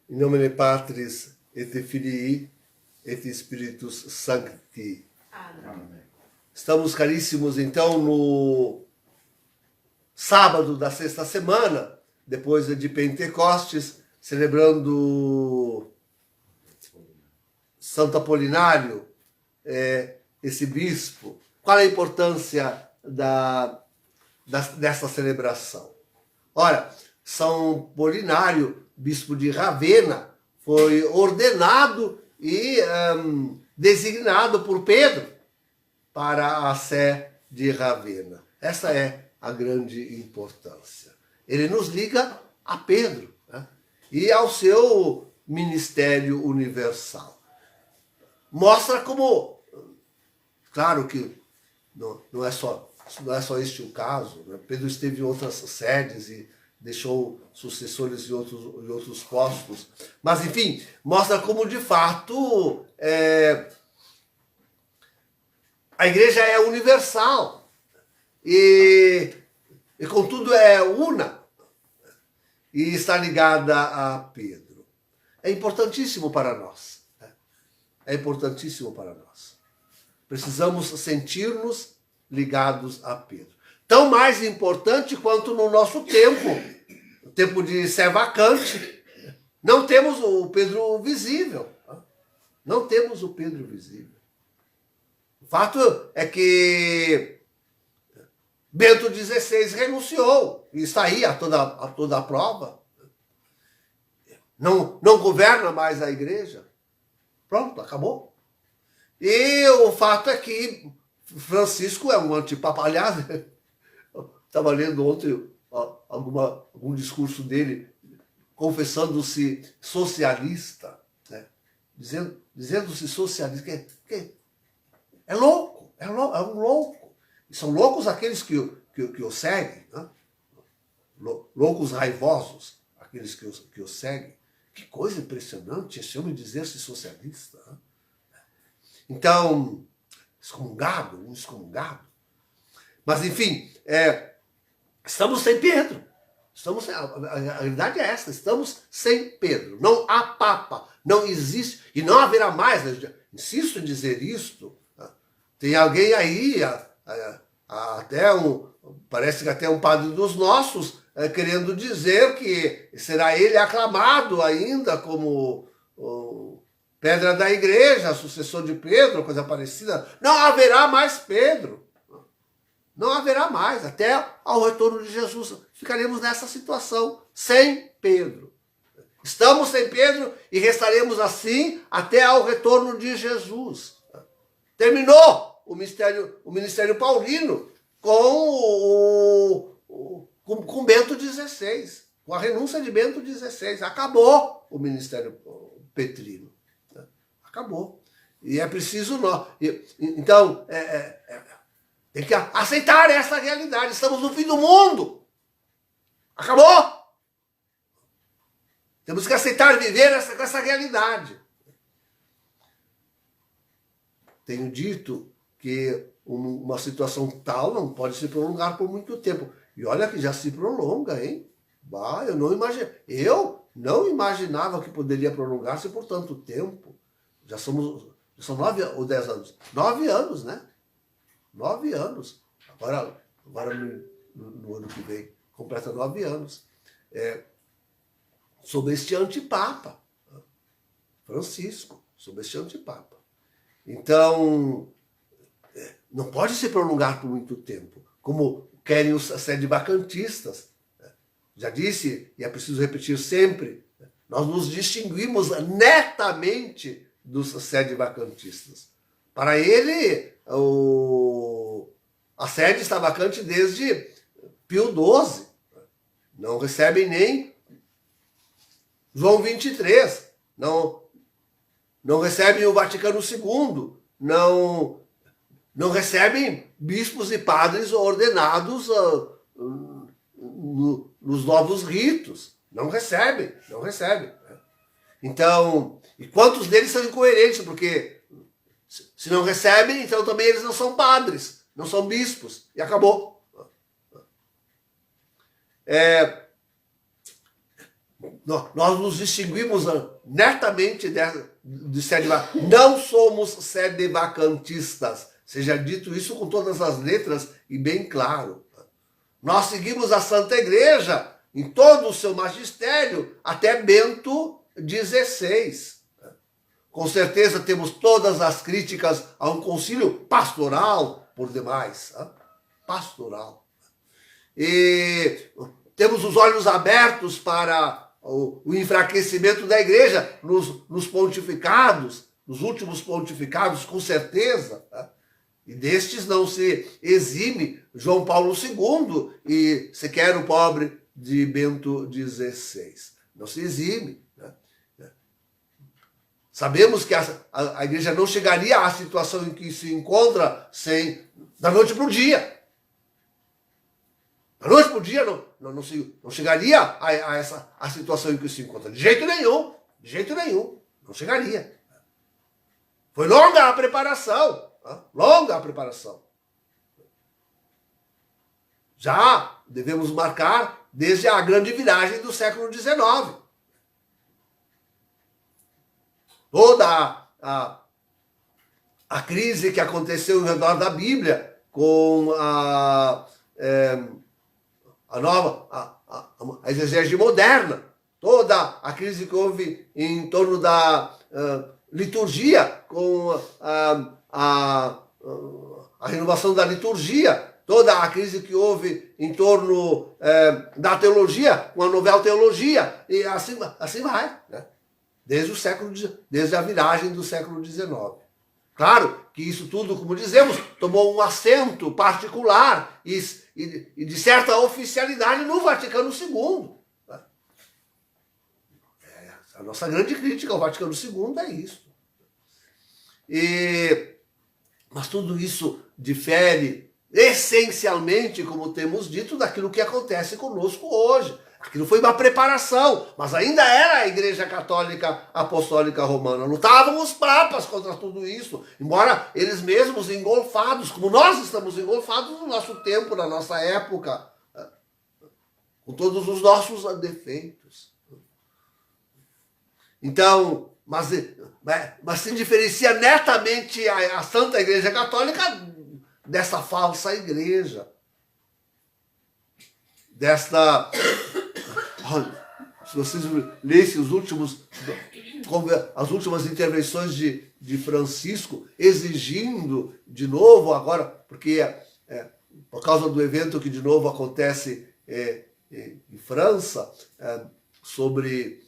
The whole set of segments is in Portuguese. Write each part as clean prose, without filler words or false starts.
In nomine Patris et Filii et Spiritus Sancti. Amém. Estamos, caríssimos, então, no sábado da sexta semana, depois de Pentecostes, celebrando Santo Apolinário, esse bispo. Qual a importância dessa celebração? Ora, São Apolinário, bispo de Ravenna, foi ordenado e designado por Pedro para a Sé de Ravenna. Essa é a grande importância. Ele nos liga a Pedro, né? E ao seu ministério universal. Mostra como, claro que não é só este o caso, né? Pedro esteve em outras sedes e deixou sucessores em outros postos, mas enfim, mostra como de fato a igreja é universal e contudo é una e está ligada a Pedro. É importantíssimo para nós. É importantíssimo para nós. Precisamos sentir-nos ligados a Pedro. Tão mais importante quanto no nosso tempo, o tempo de ser vacante, não temos o Pedro visível. Não temos o Pedro visível. O fato é que Bento XVI renunciou e está aí a toda a prova. Não governa mais a igreja. Pronto, acabou. E o fato é que Francisco é um antipapa. Aliás, estava lendo ontem algum discurso dele confessando-se socialista, né? Dizendo-se socialista, que é louco, é um louco. E são loucos aqueles que o seguem, né? Loucos raivosos, aqueles que o seguem. Que coisa impressionante esse homem dizer-se socialista. Né? Então, um excomungado. Mas, enfim, estamos sem Pedro. A realidade é essa, estamos sem Pedro. Não há Papa, não existe, e não haverá mais. Insisto em dizer isto. Tem alguém aí, parece que até um padre dos nossos, querendo dizer que será ele aclamado ainda como pedra da igreja, sucessor de Pedro, coisa parecida. Não haverá mais Pedro. Não haverá mais. Até ao retorno de Jesus ficaremos nessa situação, sem Pedro. Estamos sem Pedro e restaremos assim até ao retorno de Jesus. Terminou o ministério paulino com Bento XVI, com a renúncia de Bento XVI. Acabou o ministério petrino. Acabou. E é preciso nós. Então, tem que aceitar essa realidade. Estamos no fim do mundo. Acabou. Temos que aceitar viver com essa realidade. Tenho dito que uma situação tal não pode se prolongar por muito tempo. E olha que já se prolonga, hein? Eu não imaginava que poderia prolongar-se por tanto tempo. São 9 ou 10 anos. 9 anos, né? 9 anos. Agora no ano que vem, completa 9 anos. Sob este antipapa. Francisco, sob este antipapa. Então, não pode se prolongar por muito tempo, como querem os sedevacantistas. Já disse, e é preciso repetir sempre, nós nos distinguimos netamente dos sedevacantistas. Para ele, a sede está vacante desde Pio XII. Não recebem nem João XXIII. Não recebem o Vaticano II. Não recebem bispos e padres ordenados nos novos ritos. Não recebem. Então, e quantos deles são incoerentes? Porque se não recebem, então também eles não são padres, não são bispos. E acabou. Nós nos distinguimos netamente de sede-vacantistas. Não somos sede-vacantistas. Seja dito isso com todas as letras e bem claro. Nós seguimos a Santa Igreja em todo o seu magistério até Bento XVI. Com certeza temos todas as críticas a um concílio pastoral, por demais. Pastoral. E temos os olhos abertos para o enfraquecimento da igreja nos pontificados, nos últimos pontificados, com certeza. E destes não se exime João Paulo II e sequer o pobre de Bento XVI. Não se exime. Sabemos que a igreja não chegaria à situação em que se encontra da noite para o dia. Da noite para o dia não chegaria a situação em que se encontra. De jeito nenhum. De jeito nenhum. Não chegaria. Foi longa a preparação. Longa a preparação. Já devemos marcar desde a grande viragem do século XIX. Toda a crise que aconteceu ao redor da Bíblia, com a exegese moderna, toda a crise que houve em torno da liturgia, com a renovação da liturgia, toda a crise que houve em torno da teologia, com a novela teologia, e assim vai, né? Desde a viragem do século XIX. Claro que isso tudo, como dizemos, tomou um acento particular e de certa oficialidade no Vaticano II. A nossa grande crítica ao Vaticano II é isso. Mas tudo isso difere essencialmente, como temos dito, daquilo que acontece conosco hoje. Aquilo foi uma preparação, mas ainda era a Igreja Católica Apostólica Romana. Lutavam os papas contra tudo isso, embora eles mesmos engolfados, como nós estamos engolfados no nosso tempo, na nossa época, com todos os nossos defeitos. Então, mas se diferencia netamente a Santa Igreja Católica dessa falsa igreja, se vocês lessem as últimas intervenções de Francisco, exigindo de novo agora, porque por causa do evento que de novo acontece em França, sobre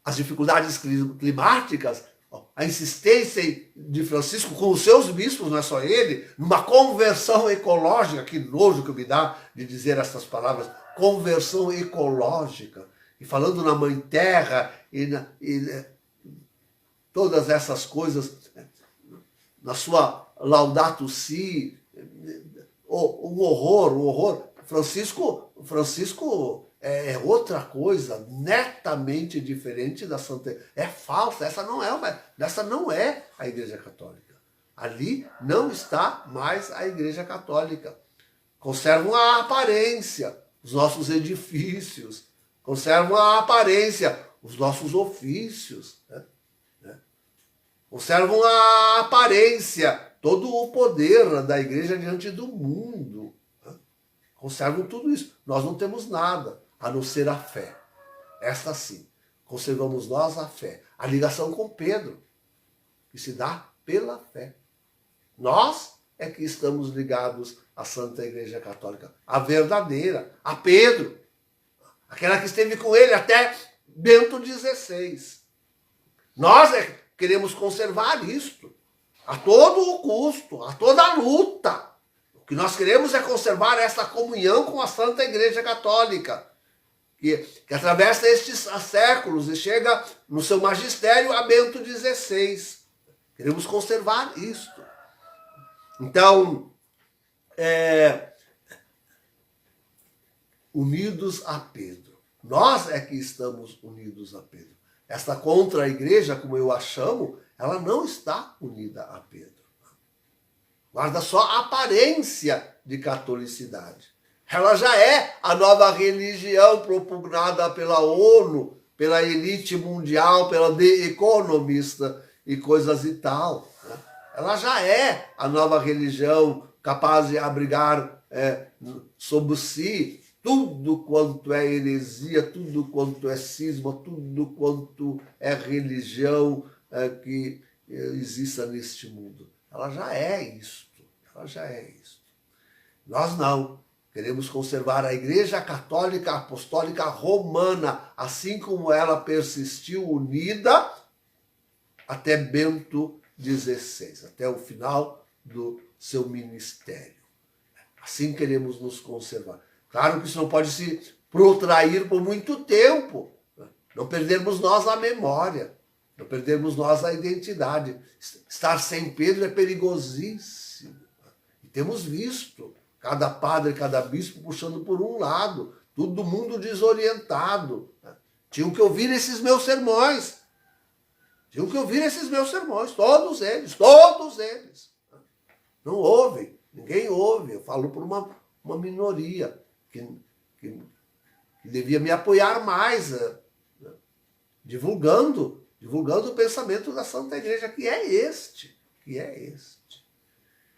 as dificuldades climáticas, a insistência de Francisco com os seus bispos, não é só ele, numa conversão ecológica. Que nojo que me dá de dizer essas palavras, conversão ecológica, e falando na Mãe Terra e todas essas coisas, na sua Laudato Si, o horror. Francisco é outra coisa, netamente diferente da Santa. É falsa, essa não é a Igreja Católica. Ali não está mais a Igreja Católica. Conservam a aparência, os nossos edifícios, conservam a aparência, os nossos ofícios, né? Conservam a aparência, todo o poder da Igreja diante do mundo. Né? Conservam tudo isso. Nós não temos nada a não ser a fé. Esta sim. Conservamos nós a fé. A ligação com Pedro, que se dá pela fé. Nós é que estamos ligados à Santa Igreja Católica, a verdadeira, a Pedro, aquela que esteve com ele até Bento XVI. Nós é que queremos conservar isto, a todo o custo, a toda a luta. O que nós queremos é conservar essa comunhão com a Santa Igreja Católica, que atravessa estes séculos e chega no seu magistério a Bento XVI. Queremos conservar isto. Então, unidos a Pedro. Nós é que estamos unidos a Pedro. Esta contra-igreja, como eu a chamo, ela não está unida a Pedro. guarda só a aparência de catolicidade. Ela já é a nova religião propugnada pela ONU, pela elite mundial, pela The Economist e coisas e tal. Ela já é a nova religião capaz de abrigar sob si tudo quanto é heresia, tudo quanto é cisma, tudo quanto é religião que exista neste mundo. Ela já é isto. Ela já é isto. Nós não. Queremos conservar a Igreja Católica Apostólica Romana, assim como ela persistiu unida até Bento XVI, até o final do seu ministério. Assim queremos nos conservar. Claro que isso não pode se protrair por muito tempo. Não perdermos nós a memória, não perdermos nós a identidade. Estar sem Pedro é perigosíssimo. E temos visto cada padre, cada bispo puxando por um lado, todo mundo desorientado. Tinham que ouvir esses meus sermões. Tinham que ouvir esses meus sermões, todos eles, todos eles. Não ouvem, ninguém ouve. Eu falo por uma minoria que devia me apoiar mais, divulgando o pensamento da Santa Igreja, que é este.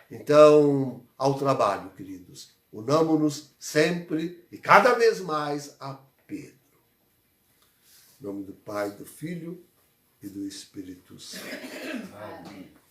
Então, ao trabalho, queridos. Unamo-nos sempre e cada vez mais a Pedro. Em nome do Pai, do Filho e do Espírito Santo. Amém.